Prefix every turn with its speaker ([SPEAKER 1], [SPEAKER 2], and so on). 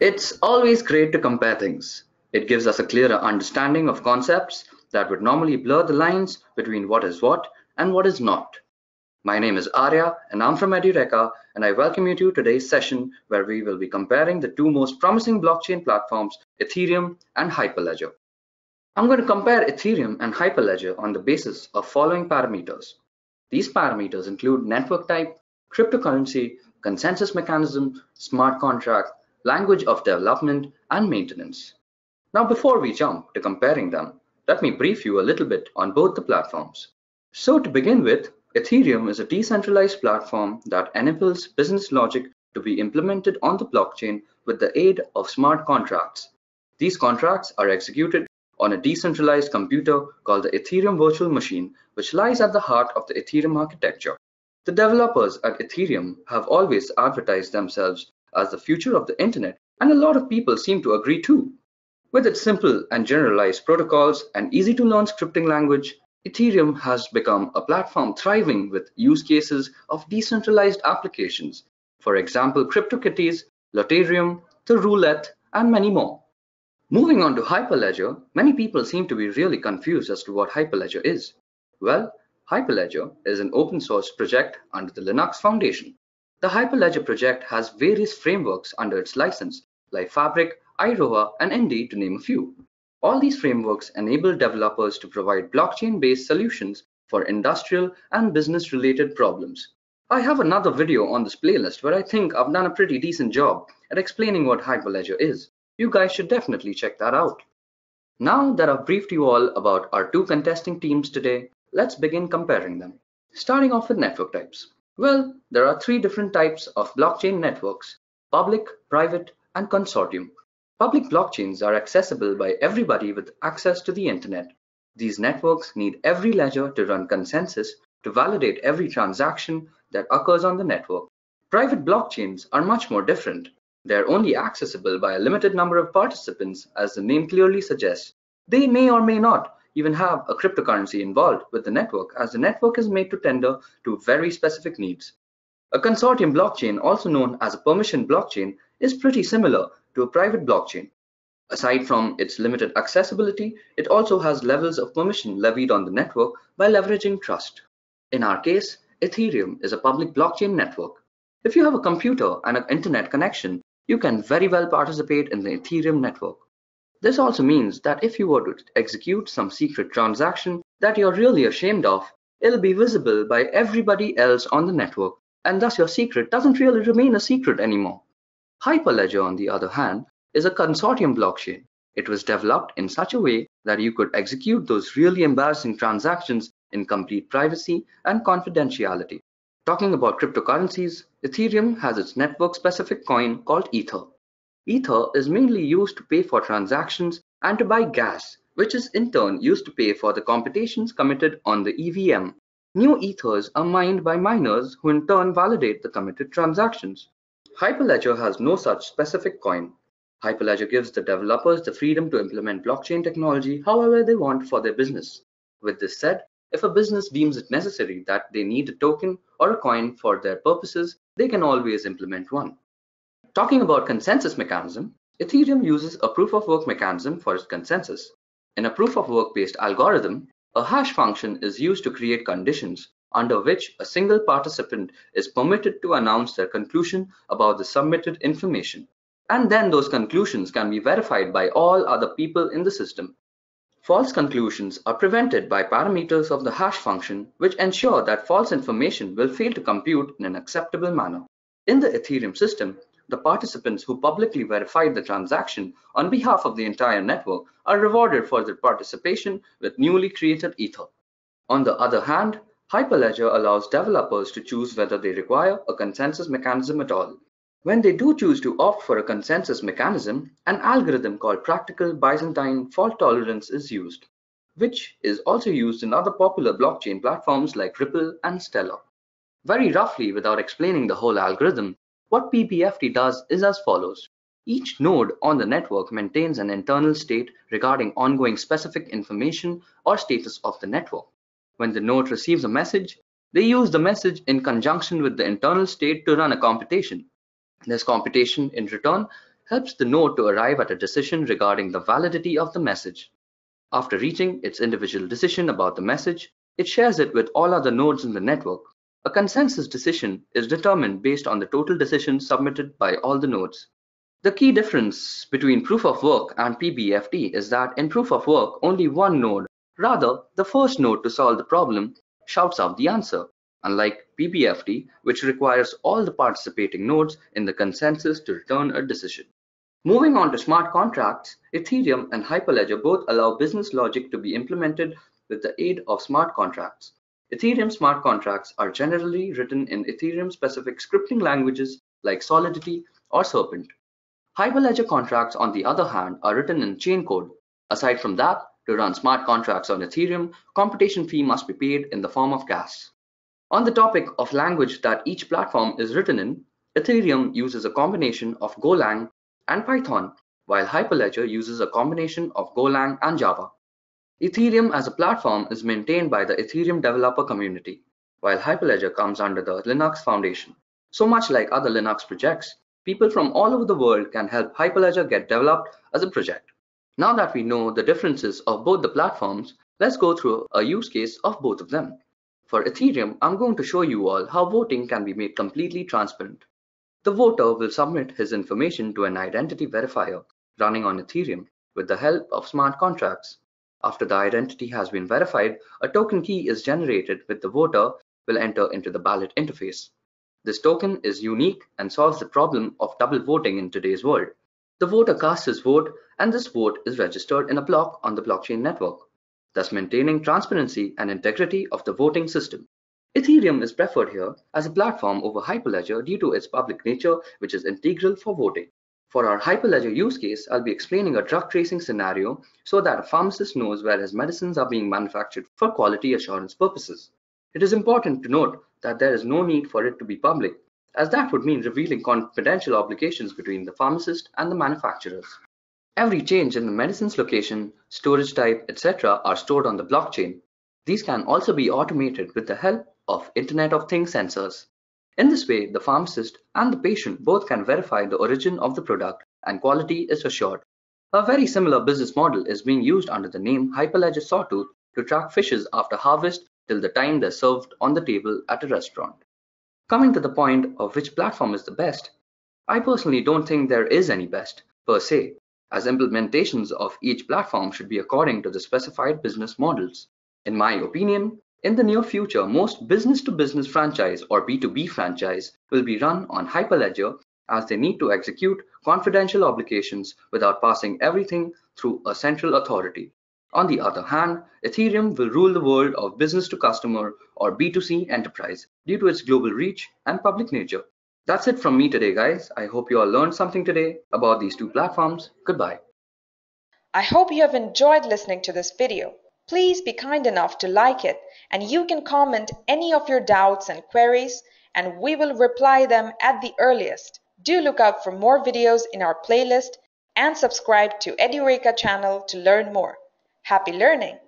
[SPEAKER 1] It's always great to compare things. It gives us a clearer understanding of concepts that would normally blur the lines between what is what and what is not. My name is Arya and I'm from Edureka, and I welcome you to today's session where we will be comparing the two most promising blockchain platforms, Ethereum and Hyperledger. I'm going to compare Ethereum and Hyperledger on the basis of following parameters. These parameters include network type, cryptocurrency, consensus mechanism, smart contract, language of development, and maintenance. Now, before we jump to comparing them, let me brief you a little bit on both the platforms. So to begin with, Ethereum is a decentralized platform that enables business logic to be implemented on the blockchain with the aid of smart contracts. These contracts are executed on a decentralized computer called the Ethereum virtual machine, which lies at the heart of the Ethereum architecture. The developers at Ethereum have always advertised themselves as the future of the internet, and a lot of people seem to agree too. With its simple and generalized protocols and easy to learn scripting language, Ethereum has become a platform thriving with use cases of decentralized applications. For example, CryptoKitties, Loterium, the Roulette, and many more. Moving on to Hyperledger, many people seem to be really confused as to what Hyperledger is. Well, Hyperledger is an open source project under the Linux Foundation. The Hyperledger project has various frameworks under its license, like Fabric, Iroha, and Indy, to name a few. All these frameworks enable developers to provide blockchain-based solutions for industrial and business-related problems. I have another video on this playlist where I think I've done a pretty decent job at explaining what Hyperledger is. You guys should definitely check that out. Now that I've briefed you all about our two contesting teams today, let's begin comparing them. Starting off with network types. Well, there are three different types of blockchain networks: public, private, and consortium. Public blockchains are accessible by everybody with access to the internet. These networks need every ledger to run consensus to validate every transaction that occurs on the network. Private blockchains are much more different. They are only accessible by a limited number of participants, as the name clearly suggests. They may or may not even have a cryptocurrency involved with the network, as the network is made to tender to very specific needs. A consortium blockchain, also known as a permission blockchain, is pretty similar to a private blockchain. Aside from its limited accessibility, it also has levels of permission levied on the network by leveraging trust. In our case, Ethereum is a public blockchain network. If you have a computer and an internet connection, you can very well participate in the Ethereum network. This also means that if you were to execute some secret transaction that you're really ashamed of, it'll be visible by everybody else on the network, and thus your secret doesn't really remain a secret anymore. Hyperledger, on the other hand, is a consortium blockchain. It was developed in such a way that you could execute those really embarrassing transactions in complete privacy and confidentiality. Talking about cryptocurrencies, Ethereum has its network-specific coin called Ether. Ether is mainly used to pay for transactions and to buy gas, which is in turn used to pay for the computations committed on the EVM. New Ethers are mined by miners who in turn validate the committed transactions. Hyperledger has no such specific coin. Hyperledger gives the developers the freedom to implement blockchain technology however they want for their business. With this said, if a business deems it necessary that they need a token or a coin for their purposes, they can always implement one. Talking about consensus mechanism, Ethereum uses a proof-of-work mechanism for its consensus. In a proof-of-work based algorithm, a hash function is used to create conditions under which a single participant is permitted to announce their conclusion about the submitted information. And then those conclusions can be verified by all other people in the system. False conclusions are prevented by parameters of the hash function, which ensure that false information will fail to compute in an acceptable manner. In the Ethereum system, the participants who publicly verified the transaction on behalf of the entire network are rewarded for their participation with newly created Ether. On the other hand, Hyperledger allows developers to choose whether they require a consensus mechanism at all. When they do choose to opt for a consensus mechanism, an algorithm called practical Byzantine fault tolerance is used, which is also used in other popular blockchain platforms like Ripple and Stellar. Very roughly, without explaining the whole algorithm, what PBFT does is as follows. Each node on the network maintains an internal state regarding ongoing specific information or status of the network. When the node receives a message, they use the message in conjunction with the internal state to run a computation. This computation, in return, helps the node to arrive at a decision regarding the validity of the message. After reaching its individual decision about the message, it shares it with all other nodes in the network. A consensus decision is determined based on the total decisions submitted by all the nodes. The key difference between proof of work and PBFT is that in proof of work, only one node, rather the first node to solve the problem, shouts out the answer, unlike PBFT, which requires all the participating nodes in the consensus to return a decision. Moving on to smart contracts, Ethereum and Hyperledger both allow business logic to be implemented with the aid of smart contracts. Ethereum smart contracts are generally written in Ethereum-specific scripting languages like Solidity or Serpent. Hyperledger contracts, on the other hand, are written in chain code. Aside from that, to run smart contracts on Ethereum, computation fee must be paid in the form of gas. On the topic of language that each platform is written in, Ethereum uses a combination of Golang and Python, while Hyperledger uses a combination of Golang and Java. Ethereum as a platform is maintained by the Ethereum developer community, while Hyperledger comes under the Linux Foundation. So much like other Linux projects, people from all over the world can help Hyperledger get developed as a project. Now that we know the differences of both the platforms, let's go through a use case of both of them. For Ethereum, I'm going to show you all how voting can be made completely transparent. The voter will submit his information to an identity verifier running on Ethereum with the help of smart contracts. After the identity has been verified, a token key is generated which the voter will enter into the ballot interface. This token is unique and solves the problem of double voting in today's world. The voter casts his vote, and this vote is registered in a block on the blockchain network, thus maintaining transparency and integrity of the voting system. Ethereum is preferred here as a platform over Hyperledger due to its public nature, which is integral for voting. For our Hyperledger use case, I'll be explaining a drug tracing scenario so that a pharmacist knows where his medicines are being manufactured for quality assurance purposes. It is important to note that there is no need for it to be public, as that would mean revealing confidential obligations between the pharmacist and the manufacturers. Every change in the medicine's location, storage type, etc. are stored on the blockchain. These can also be automated with the help of Internet of Things sensors. In this way, the pharmacist and the patient both can verify the origin of the product and quality is assured. A very similar business model is being used under the name Hyperledger Sawtooth to track fishes after harvest till the time they're served on the table at a restaurant. Coming to the point of which platform is the best, I personally don't think there is any best, per se, as implementations of each platform should be according to the specified business models. In my opinion, in the near future, most business-to-business franchise or B2B franchise will be run on Hyperledger as they need to execute confidential obligations without passing everything through a central authority. On the other hand, Ethereum will rule the world of business-to-customer or B2C enterprise due to its global reach and public nature. That's it from me today, guys. I hope you all learned something today about these two platforms. Goodbye.
[SPEAKER 2] I hope you have enjoyed listening to this video. Please be kind enough to like it, and you can comment any of your doubts and queries, and we will reply them at the earliest. Do look out for more videos in our playlist and subscribe to Edureka channel to learn more. Happy learning!